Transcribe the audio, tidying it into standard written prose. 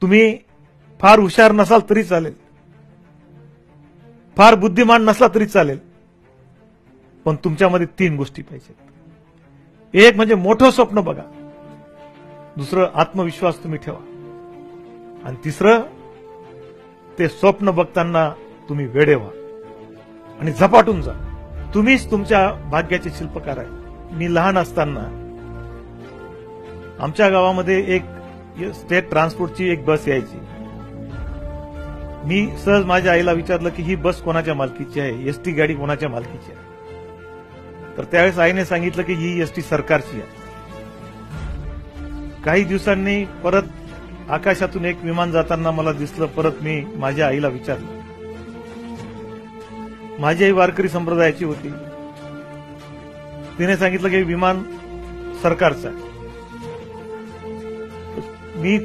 तुम्ही फार हुशार नसाल तरी चालेल, फार बुद्धिमान नसला तरी चालेल, पण तुमच्यामध्ये 3 गोष्टी पाहिजेत. एक म्हणजे मोठं स्वप्न बघा, दुसरं आत्मविश्वास तुम्ही ठेवा, आणि तिसरं ते स्वप्न बघताना तुम्ही वेडे व्हा आणि झपाटून जा. तुम्हीच तुमच्या भाग्याचे शिल्पकार आहे. मी लहान असताना आमच्या गावामध्ये एक स्टेट ट्रान्सपोर्टची एक बस यायची. मी सहज माझ्या आईला विचारलं की ही बस कोणाच्या मालकीची आहे, एसटी गाडी कोणाच्या मालकीची आहे. तर त्यावेळेस आईने सांगितलं की ही एसटी सरकारची आहे. काही दिवसांनी परत आकाशातून एक विमान जाताना मला दिसलं. परत मी माझ्या आईला विचारलं. माझी आई वारकरी संप्रदायाची होती. तिने सांगितलं की विमान सरकारचं आहे. मी